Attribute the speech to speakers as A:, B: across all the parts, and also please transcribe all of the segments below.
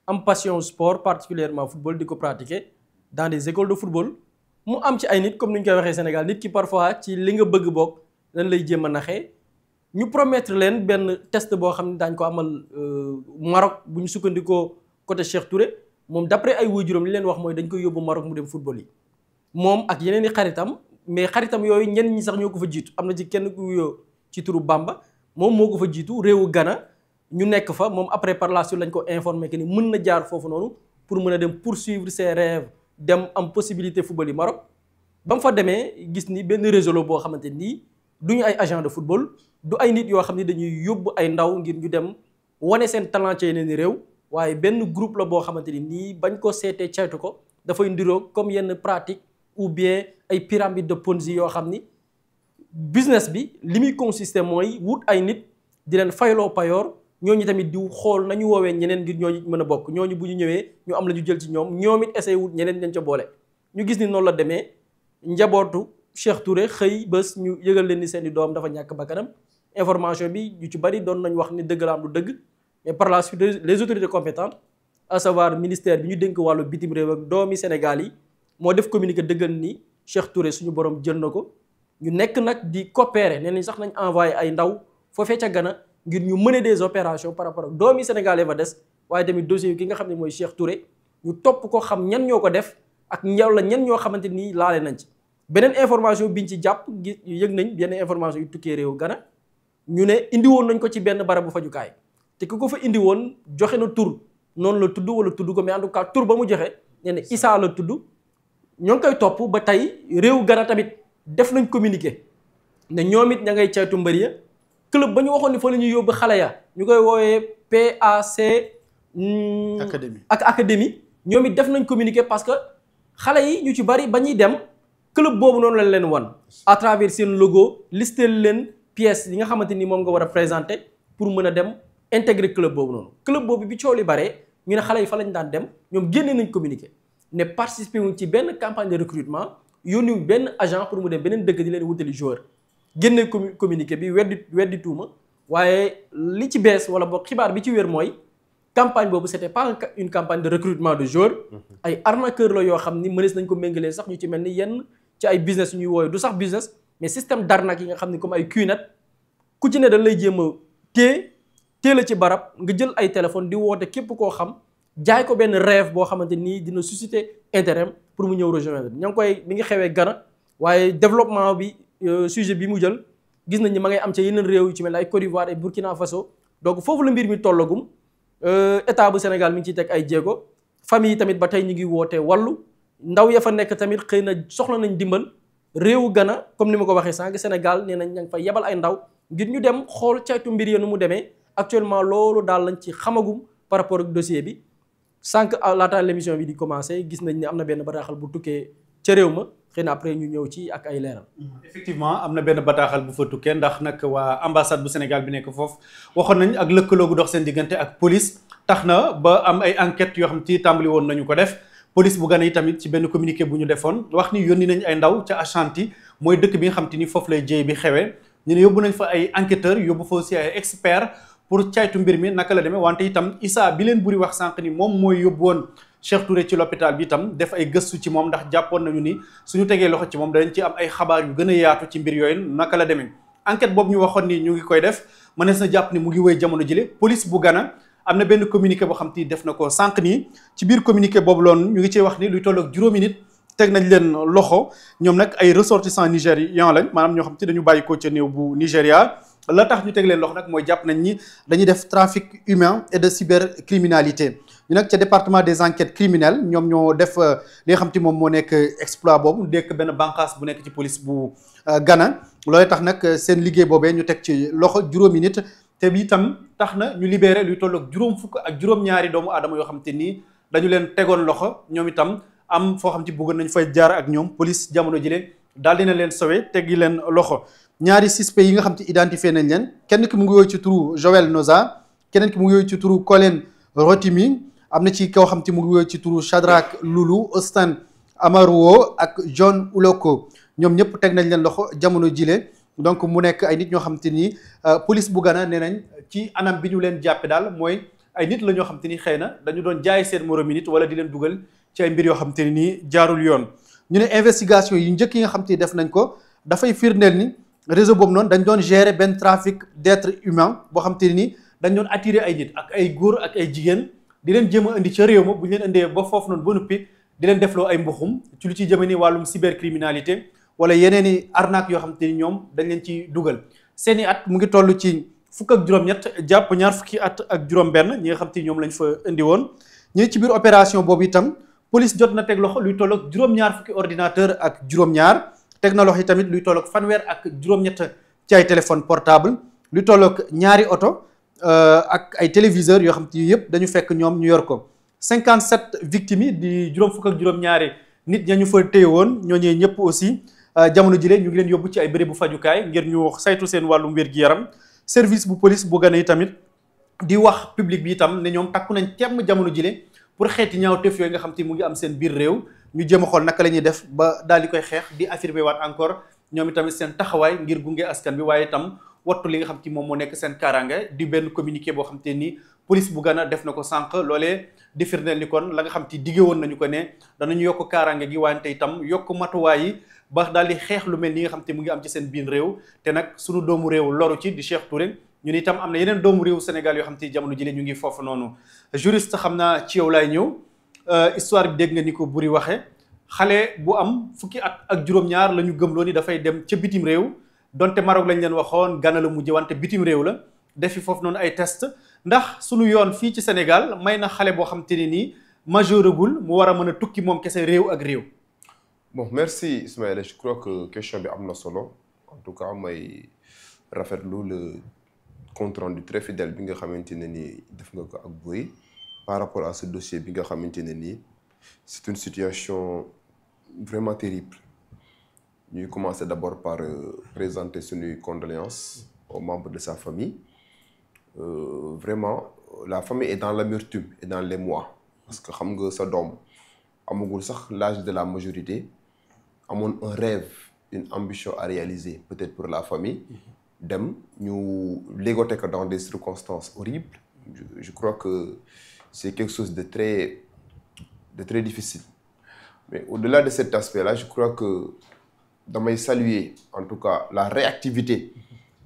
A: am passion sport particulièrement football di ko pratiquer dans des écoles de football mu am ci ay nit comme ni ñu koy waxee Sénégal nit ki parfois ci li nga bëgg bokk lan lay jéem a naxee ñu promettre leen benn test boo xam ne daañu ko amal Maroc bu ñu sukkandikoo côté Cheikh Touré moom d'après ay waajuram li leen wax mooy dañ koy yóbbu Maroc mu dem football yi moom ak yeneen i xaritam mais xaritam yooyu ñenn ñi sax ñoo ko fa jiitu am na ci kenn ku yoo ci turu Bamba moom moo ko fa jiitu réewu Ghana ñu nekk fa moom après par la suite lañ ko informé que ni mën na jaar foofu noonu pour mën a dem poursuivre ses rêves dem am possibilité football yi Maroc ba mu fa demee gis ni benn réseau la boo xamante nii duñu ay agent de football du ay nit yoo xam ne dañuy yóbbu ay ndaw ngir ñu dem wane seen talent ci yeneen réew waaye benn groupe la boo xamante ni nii bañ ko seetee caytu ko dafay ndiroo comme yenn pratique ou bien ay pyramide de Ponzi yoo xam ni business bi li muy consister mooy wut ay nit di leen fayloo payoor ñooñu tamit di xool nañu woowee ñeneen ngir ñooñu mën a bokk ñooñu bu ñu ñëwee ñu am la ñu jël ci ñoom it essayé wut ñeneen ñañ ca boole ñu gis ni noonu la demee njabootu Cheikh Touré xëy bés ñu yëgal leen ni seen i doom dafa ñàkk bakkanam information bi ñu ci bari doon nañ wax ni dëgg la am lu dëgg mais par la suite les autorités compétentes à savoir ministère bi ñu dénk wàllu bitim réew ak doomi Sénégal yi moo def communiqué dëggal ni Cheikh Touré suñu borom jël na ko ñu nekk nag di coopérer nee nañ sax nañ envoyé ay ndaw foofee ca Ghana ngir ñu mener des opérations par rapport ak doomi sénégalais fa des waaye tamit dossier ki nga xam ne mooy Cheikh Touré ñu topp ko xam ñan ñoo ko def ak ñan ñoo xamante ni laale nañ ci. beneen information biñ ci jàpp yëg nañ benn information yu tukkee réew Ghana ñu ne indi woon nañ ko ci benn barabu fajukaay te ku ko fa indi woon joxe na tur noonu la tudd wala tudd ko mais en tout cas tur ba mu joxe nee na Issa la tudd ñoo ngi koy topp ba tey réew Ghana tamit def nañ communiqué ne ñoom it ña ngay caytu mbër ya club ba ñu waxoon ni fa la ñuy yóbbu xale ya ñu koy woowee PAC ak académie ñoom it def nañ communiqué parce que xale yi ñu ci bari ba ñuy dem club boobu noonu lañ leen wan à travers seen logo listel leen pièces yi nga xamante ni moom nga war a présenter pour mën a dem intégrer club boobu noonu club boobu bi coow li baree ñu ne xale yi fa lañ daan dem ñoom génne nañ communiqué ne participer wuñ ci benn campagne de recrutement yónniwuñ benn agent pour mu dem beneen dëkk di leen wutali joueur génne communiqué bi weddi tuuma waaye li ci bees wala boog xibaar bi ci wér mooy campagne boobu c'était pas une campagne de recrutement de joueurs ay arnaqueur la yoo xam ni mënees nañ ko méngalee sax ñu ci mel ni yenn ci ay business yu ñuy wooyu du sax business mais système d'arnaque yi nga xam ni comme ay QNet ku ci ne dañ lay jéem a téye la ci barab nga jël ay téléphone di woote képp koo xam jaay ko benn rêve boo xamante nii dina susciter intérêt pour mu ñëw rejoindre ña ngi koy mi ngi xewee Ghana waaye développement bi sujet bi mu jël gis nañ ni ma ngay am ci yeneen réew yu ci mel ni ay Côte d'Ivoire et Burkina Faso donc foofu la mbir mi tollagum état bu Sénégal mi ngi ciy teg ay jéego famille yi tamit ba tey ñu ngi woote wàllu ndaw ya fa nekk tamit xëy na soxla nañ dimbal réewu Ghana comme ni ma ko waxee sànq Sénégal nee nañ ña ngi fa yebal ay ndaw ngir ñu dem xool caytu mbir ya nu mu demee actuellement loolu daal lañ ci xamagum par rapport ak dossier bi sànq laata l'émission bi di commencer gis nañ ne am na benn bataaxal bu tukkee ca réew ma xëy na après ñu ñëw ci ak ay leeral.
B: effectivement am na benn bataaxal bu fa tukkee ndax nag waa ambassade bu Sénégal bi nekk foofu waxoon nañ ak lëkkaloo gu dox seen diggante ak police tax na ba am ay enquêtes yoo xam ci tàmbali woon nañu ko def police bu Ghana yi tamit ci benn communiqué bu ñu defoon wax ni yónni nañ ay ndaw ca Ashanti mooy dëkk bi nga xam te ni foofu lay jéey bi xewee ñu ne yóbbu nañ fa ay enquêteurs yóbbu fa aussi ay experts pour caytu mbir mi naka la demee wante itam Issa bi leen buri wax sànq ni moom mooy yóbbu woon Cheikh Touré ci l'hôpital bi itam def ay gëstu ci moom ndax jàppoon nañu ni suñu tegee loxo ci moom danañ ci am ay xabaar yu gën a yaatu ci mbir yooyu naka la demee enquête boobu ñu waxoon ni ñu ngi koy def mënees na jàpp ni mu ngi wéy jamono jile police bu Ghana am na benn communiqué boo xam te def na ko sànq nii ci biir communiqué boobu loon ñu ngi cee wax ni luy tolloog juróomi nit teg nañ leen loxo ñoom nag ay ressortissants nigérians lañ maanaam ñoo xam te dañu bàyyi ko ca néew bu Nigéria la tax ñu teg leen loxo nag mooy jàpp nañ ni dañuy def trafic humain et de cybercriminalité ñu nag ca département des enquêtes criminelles ñoom ñoo def li nga xam te moom moo nekk exploit boobu nekk benn bànqaas bu nekk ci police bu Ghana loolee tax nag seen liggéey boobee ñu teg ci loxo juróomi nit te bi itam tax na ñu libéré luy tolloog juróom fukk ak juróom-ñaari doomu aadama yoo xam te nii dañu leen tegoon loxo ñoom itam am foo xam te bëggoon nañ fay jaar ak ñoom police jamono ji leen daal dina leen sowe teggi leen loxo ñaari suspect yi nga xam te identifié nañ leen kenn ki mu ngi yooyu ci turu Joël Noza keneen ki mu ngi yooyu ci turu Colin Rotimi am na ci koo xam te mu ngi yooyu ci turu Shadrack Lulu Austin Amaruo ak John Uloko ñoom ñëpp teg nañ leen loxo jamono jile donc mu nekk ay nit ñoo xam te ni police bu Ghana nee nañ ci anam bi ñu leen jàppe daal mooy ay nit la ñoo xam te ni xëy na dañu doon jaay seen moromi nit wala di leen dugal ci ay mbir yoo xam te ne nii jaarul yoon. ñu ne investigation yi njëkk yi nga xam te ni def nañ ko dafay firndeel ni réseau boobu noonu dañ doon gérer benn trafic d'être humain boo xam te ne nii dañ doon attirer ay nit ak ay góor ak ay jigéen di leen jéem a indi ca réew ma bu ñu leen indee ba foofu noonu ba noppi di leen defloo ay mbuxum ci lu ci jëme ni wàllum cybercriminalité wala yeneen i arnaque yoo xam te ni ñoom dañ leen ci dugal. seeni at mu ngi toll ci fukk ak juróom-ñett jàpp ñaar fukki at ak juróom-benn ñi nga xam te ñoom lañ fa indi woon. ñu ci biir opération boobu itam police jot na teg loxo luy toll ak juróom-ñaar fukki ordinateur ak juróom-ñaar teg na loxo yi tamit luy toll ak fanweer ak juróom-ñett ci ay téléphone portable luy toll ak ñaari oto ak ay téléviseurs yoo xam te yëpp dañu fekk ñoom ñu yor ko. 57 victimes yi di juróom fukk ak juróom-ñaari nit ña ñu fa téye woon ñooñee ñëpp aussi jamono jile ñu ngi leen yóbbu ci ay bérébu fajukaay ngir ñu saytu seen wàllum wér-gi-yaram. service bu police bu Gana yi tamit di wax public bi itam ne ñoom takku nañ temm jamono jile pour xeeti ñaawteef yooyu nga xam te mu ngi am seen biir réew ñu jéem a xool naka la ñuy def ba daal di koy xeex di affirmer waat encore ñoom itamit seen taxawaay ngir gunge askan bi waaye itam wattu li nga xam te moom moo nekk seen kaaraange di benn communiqué boo xam te ni police bu Gana def na ko sànq loolee di firndeel ni kon la nga xam te dige woon nañu ko ne danañu yokk kaaraange gi wante itam yokk matuwaay yi ba daal di xeex lu mel ni nga xam te mu ngi am ci seen biir réew te nag sunu doomu réew loru ci di Cheikh Touré ñun itam am na yeneen doomu réew Sénégal yoo xam te jamono jile ñu ngi foofu noonu. juriste xam naa ci yow laay ñëw histoire bi dégg nga ni ko Buri waxee xale bu am fukki at ak juróom-ñaar la ñu gëmloo ni dafay dem ca bitim réew donte Maroc lañ leen waxoon Gana la mujj wante bitim réew la defi foofu noonu ay test ndax sunu yoon fii ci Sénégal may na xale boo xam te ne nii majeuragul mu war a mën a tukki moom kese réew ak réew.
C: Bon, merci Ismaël. Je crois que question bi am na solo en tout cas may rafetlu le compte rendu très fidèle bi nga xamante ne nii def nga ko ak Buri par rapport à ce dossier bi nga xamante ne nii c'est une situation vraiment terrible. Ñuy commencer d'abord par présenter suñuy condoléances aux membres de sa famille. Vraiment la famille est dans l'amertume et dans l'émoi parce que xam nga sa doom amagul sax l'âge de la majorité. amoon un rêve une ambition à réaliser peut-être pour la famille dem ñu ligoter ko dans des circonstances horribles je crois que c'est quelque chose de très difficile mais au-delà de cet aspect-là je crois que damay saluer en tout cas la réactivité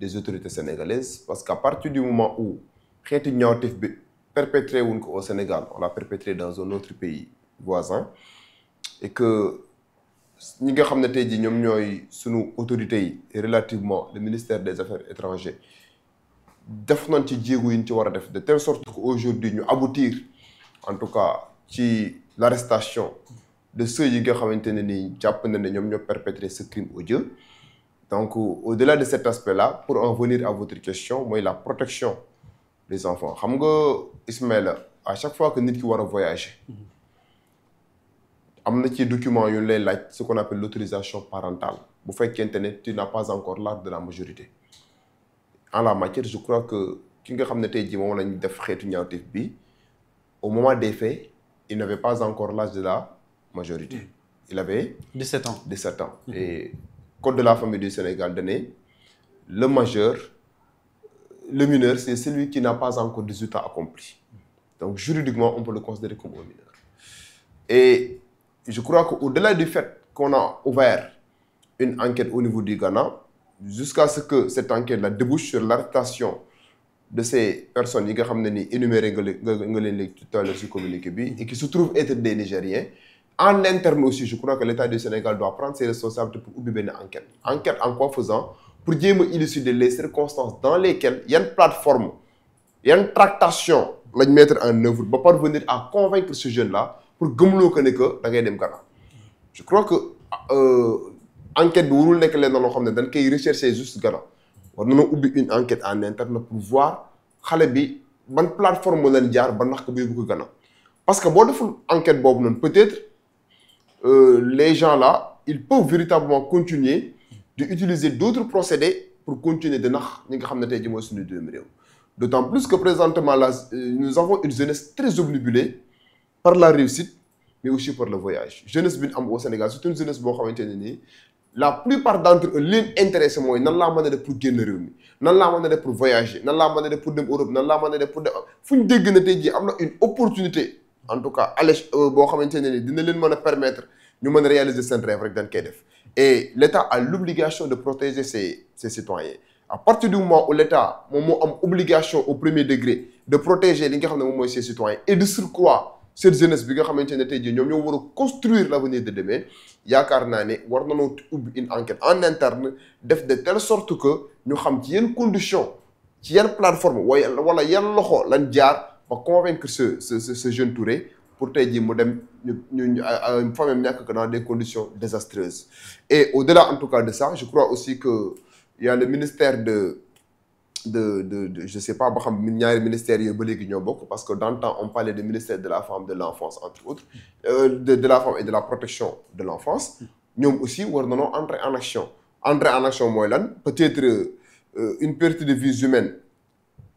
C: des autorités sénégalaises parce qu'à partir du moment où xeetu ñaawteef bi perpétré wuñ ko au Sénégal on l'a perpétré dans un autre pays voisin et que ñi nga xam ne tey jii ñoom ñooy sunu autorités yi relativement le ministère des Affaires étrangères def nañ ci jéego yi ñu ci war a def de telle sorte que aujourd'hui ñu aboutir en tout cas ci l'arrestation de ceux yi nga xamante ne ni jàpp na ne ñoom ñoo perpétré ce crime odieux donc au-delà de cet aspect-là pour en venir à votre question mooy la protection des enfants xam nga Ismaël à chaque fois que nit ki war a voyager am na ci document yu lay laaj ce qu'on appelle l'autorisation parentale bu fekkente ne tu n'as pas encore l'âge de la majorité en la matière je crois que ki nga xam ne tey jii moom lañ def xeetu ñaawteef bi au moment des faits il n'avait pas encore l'âge de la majorité il avait 17 ans et code de la famille du Sénégal donné le majeur le mineur c'est celui qui n'a pas encore 18 ans accompli donc juridiquement on peut le considérer comme un mineur et je crois qu'au-delà du fait qu'on a ouvert une enquête au niveau du Ghana, jusqu'à ce que cette enquête-là débouche sur l'arrestation de ces personnes yi nga xam ne ni énuméré nga leen léegi tout à l'heure ci communiqué bi et qui se trouvent être des Nigériens en interne aussi je crois que l'État du Sénégal doit prendre ses responsabilités pour ubbi benn enquête en quoi faisant pour jéem a élucider les circonstances dans lesquelles yan plateforme yan tractation lañ mettre en œuvre ba parvenir à convaincre ce jeune-là pour gëmloo ko ne que da ngay dem Ghana je crois que enquête bi warul nekk leen na loo xam ne dañ koy rechercher juste Ghana war nañoo ubbi une enquête en interne pour voir xale bi ban plateforme leen jaar ba nax ko ba yóbbu ko Ghana parce que boo deful enquête boobu noonu peut-être les gens là ils peuvent véritablement continuer d'utiliser d'autres procédés pour continuer de nax ñi nga xam ne tey jii mooy suñu doomu réew d'autant plus que présentement là nous avons une jeunesse très obnubilée par la réussite mais aussi par le voyage jeunesse bi ñu am au Sénégal c'est une jeunesse boo xamante ne nii la plupart d'entre eux leen intéressé mooy nan laa mën a def pour génn réew mi nan laa mën a def pour voyager nan laa mën a def pour dem Europe nan laa mën a def pour dem fu ñu dégg na tey jii am na une opportunité en tout cas allège boo xamante ne ni dina leen mën a permettre ñu mën a réaliser seen rêve rek dañ koy def et l'État a l'obligation de protéger ses citoyens à partir du moment où l'État moom moo am obligation au premier degré de protéger li nga xam ne moom mooy ses citoyens et de surcroît cette jeunesse bi nga xamante ne tey jii ñoom ñoo war a construire l'avenir de demain yaakaar naa ne war nañoo ubbi une enquête en interne def de telle sorte que ñu xam ci yenn condition ci yenn plateforme wala yan loxo lañ jaar ba convaincre ce jeune Touré pour tey jii mu dem ñu famille nekk que dans des conditions désastreuses et au-delà en tout cas de ça je crois aussi que il y a le ministère de je sais pas ba xam ñaari ministères yooyu ba léegi ñoo bokk parce que dans le temps on parlait de ministère de la femme de l'enfance entre autres de la femme et de la protection de l'enfance ñoom aussi war nañoo entrer en action mooy lan peut-être une perte de vies humaines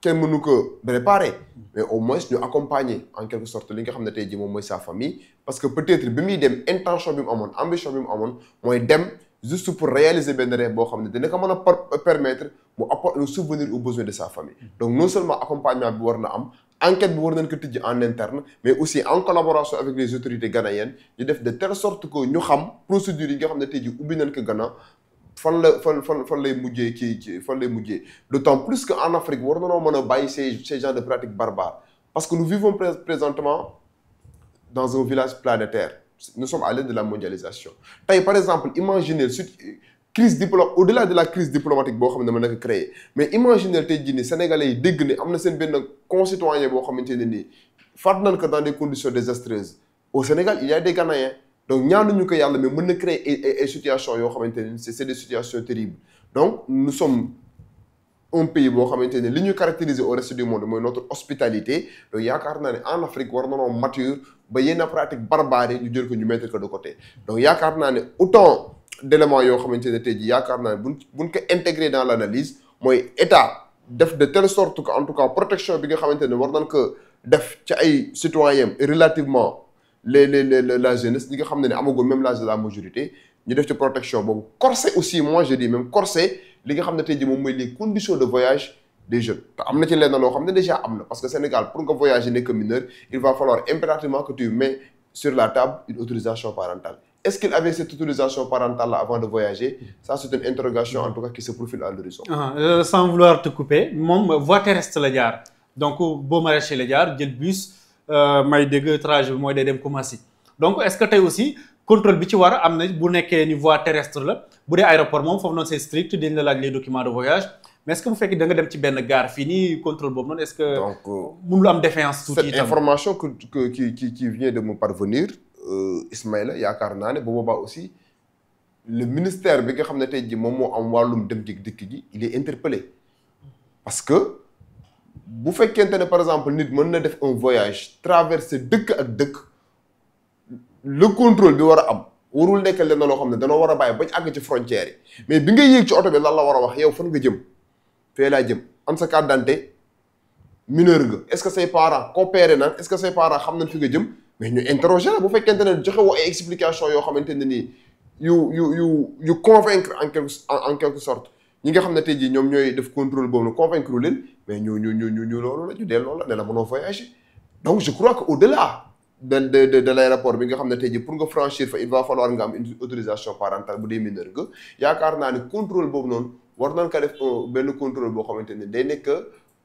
C: kenn mënu ko préparer mais au moins ñu accompagner en quelque sorte li nga xam ne tey jii moom mooy sa famille parce que peut-être bi muy dem intention bi mu amoon ambition bi mu amoon mooy dem juste pour réaliser benn rêve boo xam ne dina ko mën a permettre mu apporter un souvenir aux besoins de sa famille donc non seulement accompagnement bi war na am enquête bi war nañ ko tijji en interne mais aussi en collaboration avec les autorités ghanéennes ñu def de telle sorte que ñu xam procédures yi nga xam ne tey jii ubbi nañ ko Ghana fan lay mujjee d'autant plus que en Afrique war nañoo mën a bàyyi ces genres de pratiques barbares parce que nous vivons présentement dans un village planétaire nous sommes à l'ère de la mondialisation tey par exemple imaginez au-delà de la crise diplomatique boo xam ne mën na ko créer mais imaginez tey jii nii sénégalais yi dégg ne am na seen benn concitoyen boo xamante ne nii faat nañ ko dans des conditions désastreuses au Sénégal il y a des Ghanéens donc ñaanuñu ko yàlla mais mën na créer ay situations yoo xamante ne c'est des situations terribles donc nous sommes un pays boo xamante ne li ñu caractériser au reste du monde mooy notre hospitalité donc yaakaar naa ne en Afrique war nañoo mature ba yenn pratique barbare ñu jël ko ñu mettre ko de côté donc yaakaar naa ne autant d'éléments yoo xamante ne tey jii yaakaar naa ne buñ ko intégrer dans l'analyse mooy état def de telle sorte que en tout cas protection bi nga xamante ne war nañ ko def ci ay citoyens relativement la jeunesse ñi nga xam ne amagul même l'âge de la majorité ñu def ci protection boobu corser aussi moi je dis même corser li nga xam ne tey jii moom mooy les conditions de voyage des jeunes te am na ci lenn loo xam ne déjà am na parce que Sénégal pour nga voyager nekk mineur il va falloir impérativement que tu mets sur la table une autorisation parentale est-ce qu'il avait cette autorisation parentale là avant de voyager ça c'est une interrogation en tout cas qui se profile à l'horizon
B: sans vouloir te couper moom voie terrestre la jaar donc boo maraîcher la jaar jël bus may dégg trajet bi mooy day dem Koumassi donc est-ce que tey aussi contrôle bi ci war am na bu nekkee ni voie terrestre la bu dee aéroport moom foofu noonu c'est strict dañ la laaj les documents de voyage mais est-ce que bu fekkee da nga dem ci benn gare fii nii contrôle boobu noonu est-ce que mënul am défiance tuuti
C: cette information qui vient de me parvenir Ismaïla yaakaar naa ne bu boobaa aussi le ministère bi nga xam ne tey jii moom moo am wàllum dem dikk gi il est interpellé parce que bu fekkente ne par exemple nit mën na def un voyage traverser dëkk ak dëkk le contrôle bi war a am warul nekk leen na loo xam ne danoo war a bàyyi bañ àgg ci frontières yi mais bi nga yéeg ci oto bi lan la war a wax yow fan nga jëm fee laa jëm am sa carte d'identité mineur nga est-ce que say parents coopéré naan est-ce que say parents xam nañ fi nga jëm mais ñu interroger la bu fekkente ne joxe woo ay explication yoo xamante ne nii yu convaincre en quelque sorte ñi nga xam ne tey jii ñoom ñooy def contrôle boobu nag convaincre leen mais ñu loolu la ñu delloo la ne la mënoo voyager donc je crois que au-delà de l'aéroport bi nga xam ne tey jii pour nga franchir fa il va falloir nga am une autorisation parentale bu dee mineur nga yaakaar naa ne contrôle boobu noonu war nañ ko def benn contrôle boo xamante ne day nekk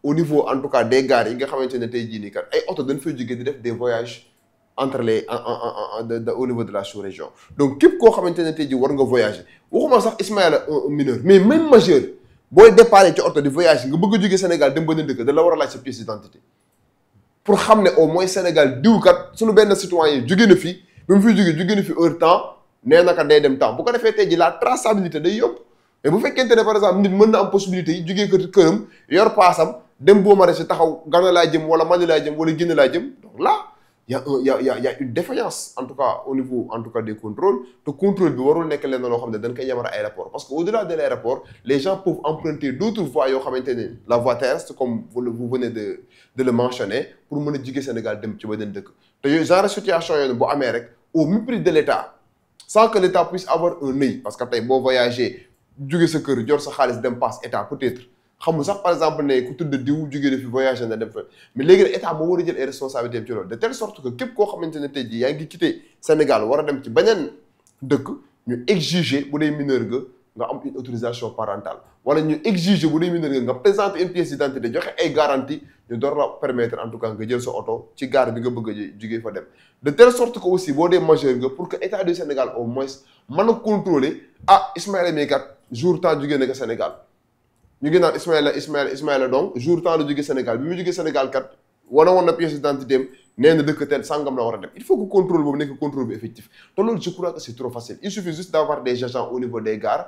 C: au niveau en tout cas des gares yi nga xamante ne tey jii nii kat ay oto dañ fay jógee di def des voyages entre les au niveau de la sous-région donc képp koo xamante ne tey jii war nga voyager waxuma sax Ismaïla un mineur mais même majeur booy déparé ci oto di voyager nga bëgg a jógee Sénégal dem benn dëkk da la war a laaj sa pièce d'identité pour xam ne au moins Sénégal diw kat suñu benn citoyen jóge na fi ba mu fiy jóge na fi heure temps nee na kat day dem temps bu ko defee tey jii la traçabilité day yomb mais bu fekkente ne par exemple nit mën na am possibilité yi jógee ko këram yor paasam dem boo maraîcher taxaw Ghana laa jëm wala Mali laa jëm wala Guinée laa jëm donc là y a une défaillance en tout cas au niveau en tout cas des contrôles te contrôle bi warul nekk leen loo xam ne dañ koy yemale aéroport parce que au-delà de l'aéroport les gens peuvent emprunter d'autres voies yoo xamante ne la voie terrestre comme vous venez de le mentionner pour mën a jóge Sénégal dem ci beneen dëkk te yooyu genre situation yooyu bu amee rek au mépris de l'État sans que l'État puisse avoir un œil parce que tey boo voyagé jóge sa kër jor sa xaalis dem passe État peut-être xamul sax par exemple ne ku tudd diw jóge na fi voyagé na dem fa mais léegi nag État moo war a jël ay responsabilités ci loolu de telle sorte que képp koo xamante ne tey jii yaa ngi quitté Sénégal war a dem ci beneen dëkk ñu exiger bu dee mineur nga am une autorisation parentale wala ñu exiger bu dee mineur nga présenter une pièce d'identité joxe ay garantie ñu door la permettre en tout cas nga jël sa oto ci gare bi nga bëgg a jugee fa dem de telle sorte que aussi boo dee majeur nga pour que état du Sénégal au moins mën a contrôler Ismaïla mii kat jour temps jugee na ko Sénégal ñu ngi naan Ismaïla donc jour temps la jugee Sénégal bi mu jugee Sénégal kat wana woon na pièce d'identité am nee na dëkk tel sangam la war a dem il faut que contrôle boobu nekk contrôle bu effectif te loolu je crois que c'est trop facile il suffit juste d'avoir des agents au niveau des gares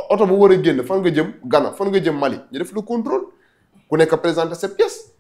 C: oto bu war a génn fan nga jëm Ghana fan nga jëm Mali ñu def le contrôle ku nekk présenter cette pièce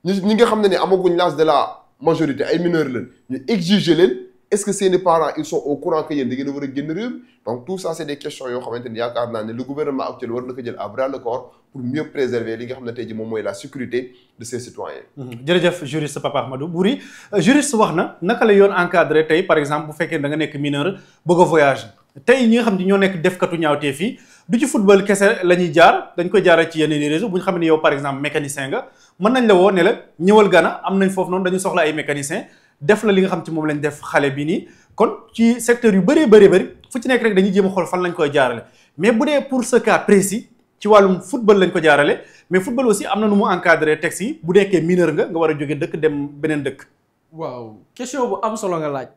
C: ñi nga xam ne ni amaguñ l'âge de la majorité ay mineurs lañ ñu exiger leen est-ce que seeni parents ils sont au courant que yéen da ngeen a war a génn réew mi donc tout ça c'est des questions yoo xamante ni yaakaar naa ne le gouvernement actuel war na ko jël à bras le corps pour mieux préserver li nga xam ne tey jii moom mooy la sécurité de ses citoyens.
B: jërëjëf juriste Papa Ahmadou Boury juriste wax na naka la yoon encadré tey par exemple bu fekkee da nga nekk mineur bëgg a voyage tey ñi nga xam ne ñoo nekk defkatu ñaawteef fii du ci football kese la ñuy jaar dañ koy jaaree ci yeneen i réseau bu ñu xam ne yow par exemple mécanicien nga mën nañ la woo ne la ñëwal Ghana am nañ foofu noonu dañu soxla ay mécanicien def la li nga xam ci moom lañ def xale bi nii kon ci secteur yu bëri fu ci nekk rek dañuy jéem a xool fan lañ koy jaarale mais bu dee pour ce cas précis ci wàllum football lañ ko jaarale mais football aussi am na nu mu encadré texte yi bu nekkee mineur nga war a jóge dëkk dem beneen dëkk.
A: waaw question bu am solo nga laaj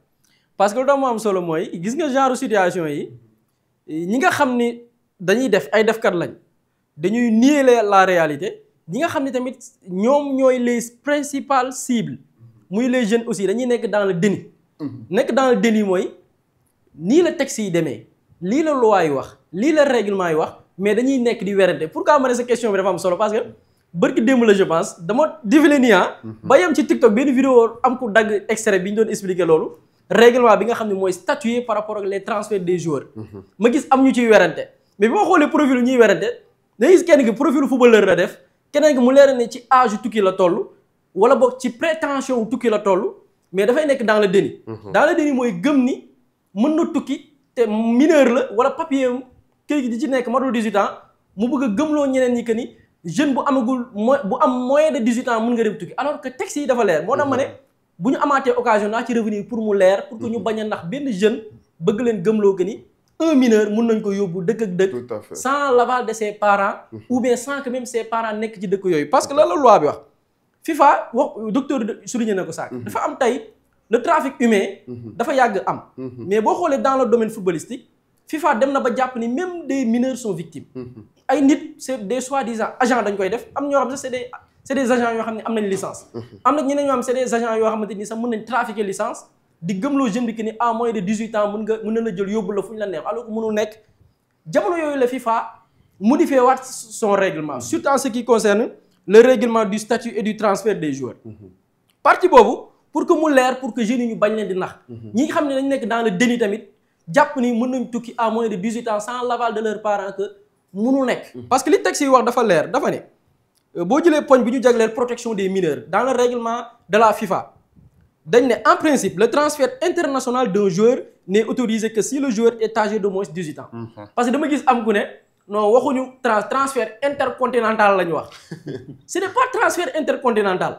A: parce que lu tax mu am solo mooy gis nga genre situation yi ñi nga xam ni dañuy def ay defkat lañ dañuy nier la réalité ñi nga xam ni tamit ñoom ñooy les principales cibles muy les jeunes aussi dañuy nekk dans le déni. nekk dans le déni mooy nii la texte yi demee lii la loi yi wax lii la règlement yi wax mais dañuy nekk di werante pourquoi ma ne sa question bi dafa am solo parce que bërki démb la je pense dama défilé nii ba yem ci TikTok benn vidéo am ku dagg extrait bi ñu doon expliquer loolu règlement bi nga xam ne mooy statuer par rapport ak les transferts des joueurs ma gis am ñu ciy werante mais bi ma xoolee profil ñuy werante da gis kenn ki profil footballeur la def keneen ki mu leer ne ci âge tukki la toll wala boog ci prétention tukki la toll mais dafay nekk dans le déni. dans le déni mooy gëm ni mën na tukki te mineur la wala papier am kër gi di ci nekk matul 18 ans mu bëgg a gëmloo ñeneen ñi que ni jeune bu amagul bu am moyen de 18 ans mën nga dem tukki alors que texte yi dafa leer moo tax ma ne bu ñu amaatee occasion naa ci revenir pour mu leer pour que ñu bañ a ndax benn jeune bëgg leen gëmloo que ni un mineur mën nañ ko yóbbu dëkk ak dëkk sans l'aval de ses parents ou bien sans que même ses parents nekk ci dëkk yooyu parce que lan la loi bi wax FIFA wax docteur souligné na ko sax dafa am tey le trafic humain dafa yàgg am mais boo xoolee dans le domaine footballistique FIFA dem na ba jàpp ni même des mineurs sont victimes ay nit c'est des soi-disant agents dañ koy def am ñoo xam ne c'est des agents yoo xam ne am nañ licence am na ñeneen ñoo xam c'est des agents yoo xamante ni sax mën nañ trafiquer licence di gëmloo jeune bi que ni à moins de 18 ans mën na la jël yóbbu la fu ñu la neex alors que mënul nekk jamono yooyu la FIFA modifié waat son règlement surtout en ce qui concerne le règlement du statut et du transfert des joueurs partie boobu pour que mu leer pour que jeunes yi ñu bañ leen di nax ñi nga xam ne dañ nekk dans le déni tamit jàpp ni mën nañ tukki à moins de 18 ans sans l'aval de leurs parents que mënul nekk parce que li texte yi wax dafa leer dafa ne boo jëlee poñ bi ñu jagleel protection des mineurs dans le règlement de la FIFA dañ ne en principe le transfert international d'un joueur n'est autorisé que si le joueur est âgé de moins de 18 ans parce que dama gis am ku ne non waxuñu transfert intercontinental la ñu wax ce n'est pas transfert intercontinental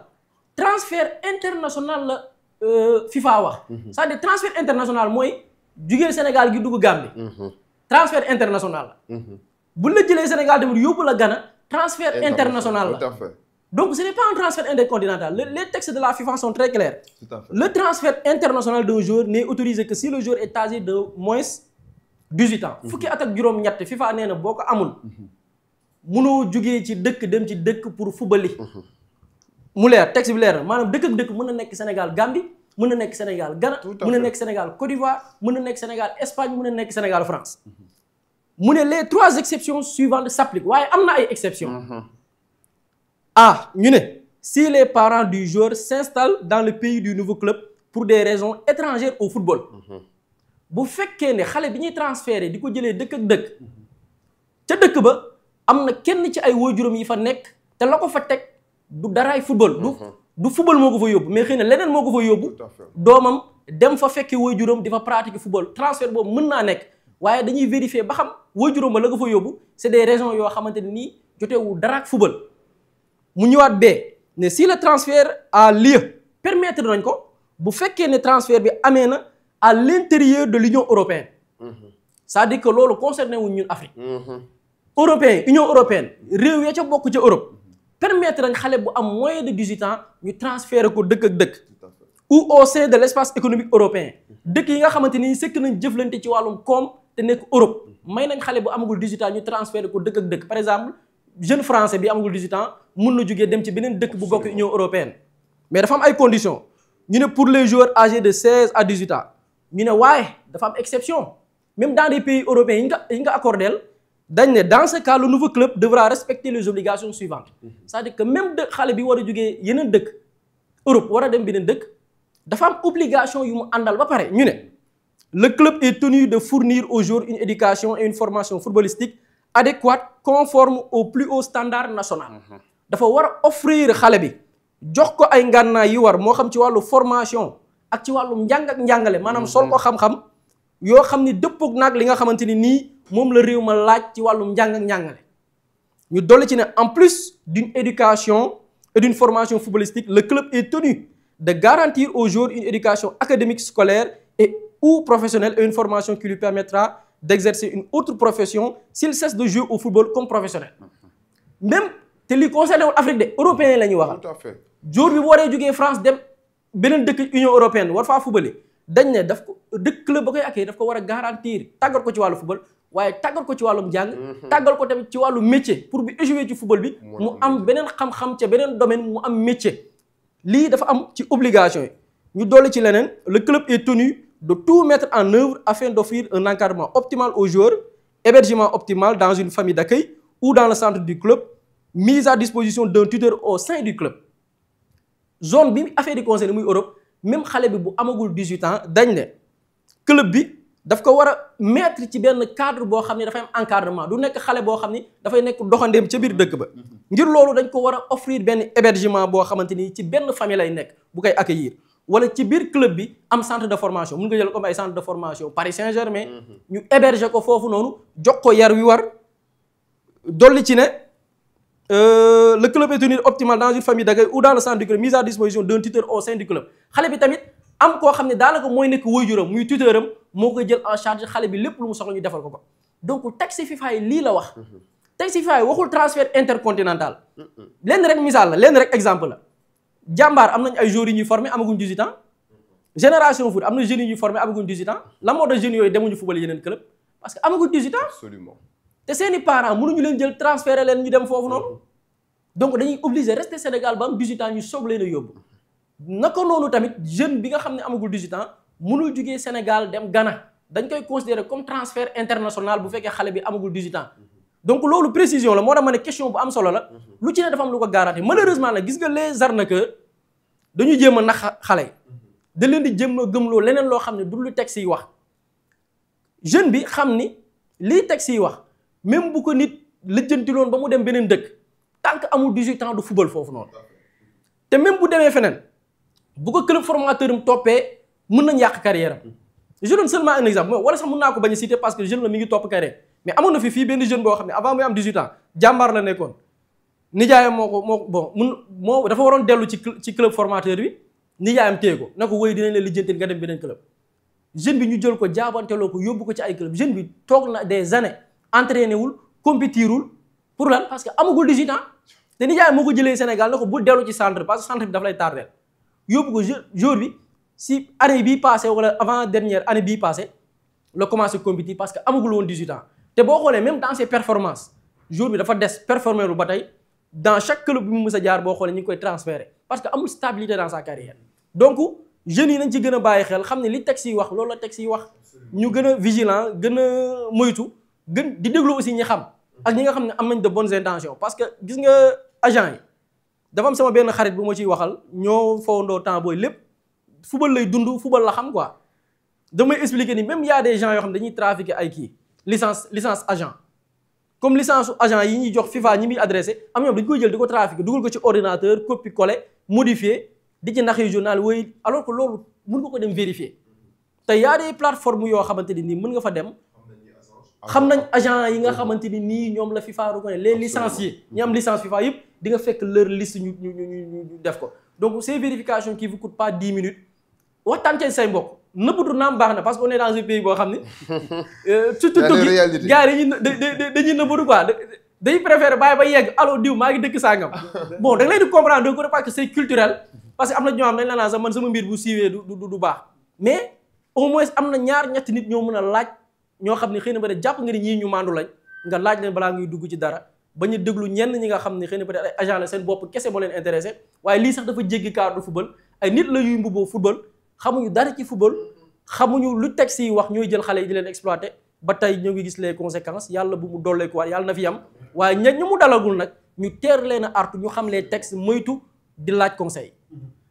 A: transfert international la FIFA wax c'est-à-dire transfert international mooy jugee Sénégal gi dugg Gambie transfert international la bu la jëlee Sénégal tamit yóbbu la Ghana transfert international la donc ce n'est pas un transfert intercontinental les textes de la FIFA sont très clairs le transfert international d'un joueur n'est autorisé que si le joueur est âgé de moins 18 ans fukki at ak juróom-ñett FIFA nee na boo ko amul mënoo jugee ci dëkk dem ci dëkk pour footballi mu leer texte bi leer na maanaam dëkk ak dëkk mën na nekk Sénégal Gambie mën na nekk Sénégal Ghana mën na nekk Sénégal Côte d'Ivoire mën na nekk Sénégal Espagne mën na nekk Sénégal France mu ne les 3 exceptions suivantes s'appliquent waaye am na ay exceptions ñu ne si les parents du joueur s'installent dans le pays du nouveau club pour des raisons étrangères au football bu fekkee ne xale bi ñuy transféré di ko jëlee dëkk ak dëkk ca dëkk ba am na kenn ci ay waajuram yi fa nekk te la ko fa teg du daraay football du football moo ko fa yóbbu mais xëy na leneen moo ko fa yóbbu doomam dem fa fekki waajuram di fa pratiquer football transfert boobu mën naa nekk waaye dañuy vérifier ba xam waajuram ba la nga fa yóbbu c'est des raisons yoo xamante ne nii joteewul dara ak football. mu ñëwaat bee ne si le transfert a lieu permettre nañ ko bu fekkee ne transfert bi amee na à l'intérieur de l'Union européenne. c'est-à-dire que loolu concerné wuñ ñun Afrique. européen Union européenne réew ya ca bokk ca Europe permettre nañ xale bu am moins de 18 ans ñu transférer ko dëkk ak dëkk. ou au sein de l'espace économique européen dëkk yi nga xamante ni sëkk nañ jëflante ci wàllum koom te nekk Europe may nañ xale bu amagul 18 ans ñu transférer ko dëkk ak dëkk par exemple jeune français bi amagul 18 ans mun na jógee dem ci beneen dëkk bu bokk Union européenne mais dafa am ay conditions ñu ne pour les joueurs âgés de 16 à 18 ans ñu ne waaye dafa am exception même dans des pays européens yi nga accordeel dañ ne dans ce cas le nouveau club devra respecter les obligations suivantes c'est-à-dire que même xale bi war a jógee yeneen dëkk Europe war a dem beneen dëkk dafa am obligation yu mu àndal ba pare ñu ne le club est tenu de fournir aux joueurs une éducation et une formation footballistique adéquate conforme au plus haut standard national. dafa war a offrir xale bi jox ko ay ngànnaay yu war moo xam ci wàllu formation ak ci wàllum njàng ak njàngale maanaam sol ko xam-xam yoo xam ni dëppoog naag li nga xamante ni nii moom la réew ma laaj ci wàllum njàng ak njàngale. ñu dolli ci ne en plus d'une éducation et d'une formation footballistique le club est tenu de garantir aux joueurs une éducation académique scolaire et ou professionnelle et une formation qui lui permettra d'exercer une autre profession s'il cesse de jouer au football comme professionnel. même te li concerné wul Afrique de européen la ñuy waxal.
C: tout à fait
A: joueur bi bu waree jógee France dem beneen dëkk Union européenne war faa footballé dañ ne daf ko dëkk club ba koy accueillir daf ko war a garantir tàggat ko ci wàllu football waaye tàggat ko ci wàllum jàng. tàggal ko tamit ci wàllu métier pour bi échouer ci football bi. mu am beneen xam-xam ca beneen domaine mu am métier. lii dafa am ci obligation yi ñu dolli ci leneen le club est tenu de tout mettre en œuvre afin d'offrir un encadrement optimal aux joueurs, hébergement optimal dans une famille d'accueil ou dans le centre du club, mise à disposition d'un tuteur au sein du club. zone bi affaire di concerné muy Europe même xale bi bu amagul 18 ans dañ ne club bi daf ko war a mettre ci benn cadre boo xam ne dafay am encadrement du nekk xale boo xam ni dafay nekk doxandeem ca biir dëkk ba ngir loolu dañ ko war a offrir benn hébergement boo xamante ni ci benn famille lay nekk bu koy accueillir wala ci biir club bi am centre de formation mun nga jël comme ay centre de formation Paris Saint-Germain ñu héberger ko foofu noonu jox ko yar wi war dolli ci ne le club est tenu optimal dans une famille d'accueil ou dans le centre du club mise à disposition d'un tuteur au sein du club xale bi tamit am koo xam ne daanaka mooy nekk waajuram muy tuteuram moo koy jël en charge xale bi lépp lu mu soxla ñu defal ko ko donc texte FIFA yi lii la wax texte FIFA yi waxul transfert intercontinental lenn rek misaal la lenn rek exemple la jàmbaar am nañ ay joueurs yi ñuy formé amaguñ 18 ans génération foot am na jeunes yi ñuy formé amaguñ 18 ans la moo tax jeunes yooyu demuñu football yeneen club parce que amaguñ 18 ans
C: absolument
A: te seeni parents mënuñu leen jël transféré leen ñu dem foofu noonu donc dañuy obligé rester Sénégal ba am 18 ans ñu soog leen a yóbbu naka noonu tamit jeune bi nga xam ne amagul 18 ans mënul jugee Sénégal dem Ghana dañ koy considérer comme transfert international bu fekkee xale bi amagul 18 ans donc loolu précision la moo tax ma ne question bu am solo la lu ci ne dafa am lu ko garanti malheureusement nag gis nga les arnaqueurs dañu jéem a nax xale yi da leen di jéem a gëmloo leneen loo xam ne du lu texte yi wax jeune bi xam ni lii texte yi wax même bu ko nit lijjantiloon ba mu dem beneen dëkk tant que amul 18 ans du football foofu noonu te même bu demee feneen bu ko club formateur am toppee mën nañ yàq carrière am je donne seulement un exemple wala sax mën naa ko bañ a citer parce que jeune la mi ngi topp carrière mais amoon na fii benn jeune boo xam ne avant muy am 18 ans jàmbaar la nekkoon nijaayam moo dafa waroon dellu ci club formateur bi nijaayam téye ko na ko wéy dinañ la lijjantil nga dem beneen club jeune bi ñu jël ko jaabanteloo ko yóbbu ko ci ay club jeune bi toog na des années entraîné wul compétirul pour lan parce que amagul 18 ans te nijaayam moo ko jëlee Sénégal na ko bul dellu ci centre parce que centre bi dafa lay tardeel yóbbu ko jour bi si année bii passé wala avant dernière année bii passé la commencé compétir parce que amagul woon 18 ans te boo xoolee même dans ses performances jour bi dafa des performer lu ba tey dans chaque club bi mu mës a jaar boo xoolee ñu ngi koy transférer parce que amul stabilité dans sa carrière donc jeunes yi nañ ci gën a bàyyi xel xam ne li texte yi wax loolu la texte yi wax ñu gën a vigilant gën a moytu gën di déglu aussi ñi xam ak ñi nga xam ne am nañ de bonnes intentions parce que gis nga agent yi dafa am sama benn xarit bu ma ciy waxal ñoo fowandoo temps booy lépp football lay dund football la xam quoi damay expliquer ni même y a des gens yoo xam ne dañuy trafiquer ay kii licence agent comme licence agent yi ñuy jox FIFA ñi muy adressé am ñoom dañu koy jël di ko trafiquer dugal ko ci ordinateur copier coller modifier di ci naxee journal wooy alors que loolu mën nga ko dem vérifier te y a des plateformes yoo xamante ni nii mën nga fa dem xam nañ agent yi nga xamante ni nii ñoom la FIFA reconnaît les licenciés ñi am licence FIFA yëpp di nga fekk leur liste ñu def ko donc ces vérifications qui vous coûtent pas 10 minutes waxtaan ci say mbokk nëbbatu naam baax na parce que on est dans un pays boo xam ne surtout tukki gars yi dañuy nëbbatu quoi dañuy préférer bàyyi ba yegg allo diw maa ngi dëkk sangam bon da nga leen di comprendre donc parce que c'est culturel parce que am na ñoo xam ne dañ la naan sax man sama mbir bu siiwee du baax mais au moins am na ñaar ñetti nit ñoo mën a laaj ñoo xam ne xëy na ba de jàpp nga ni ñii ñu maandu lañ nga laaj leen balaa ngay dugg ci dara bañ a déglu ñenn ñi nga xam ne xëy na peut-être ay agent la seen bopp kese moo leen intéressé waaye lii sax dafa jéggi cadre football ay nit la yuy mbubboo football xamuñu dara ci football xamuñu lu texte yi wax ñooy jël xale yi di leen exploiter ba tey ñoo ngi gis les conséquences yàlla bu mu dollee ko yàlla na fi am waaye ñu mu dalagul nag ñu teer leen a artu ñu xam les textes moytu di laaj conseil.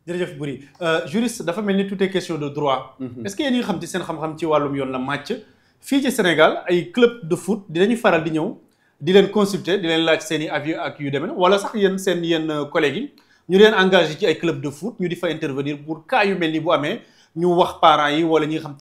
B: jërëjëf Boury juriste dafa mel ni tout est question de droit. est-ce que yéen ñi nga xam ci seen xam-xam ci wàllum yoon la màcc fii ci Sénégal ay club de foot dinañu faral di ñëw di leen consulter di leen laaj seen i avis ak yu demee wala sax yéen collègues yi ñu leen engagé ci ay club de foot ñu di fa intervenir pour cas yu mel ni bu amee ñu wax parents yi wala ñi nga xam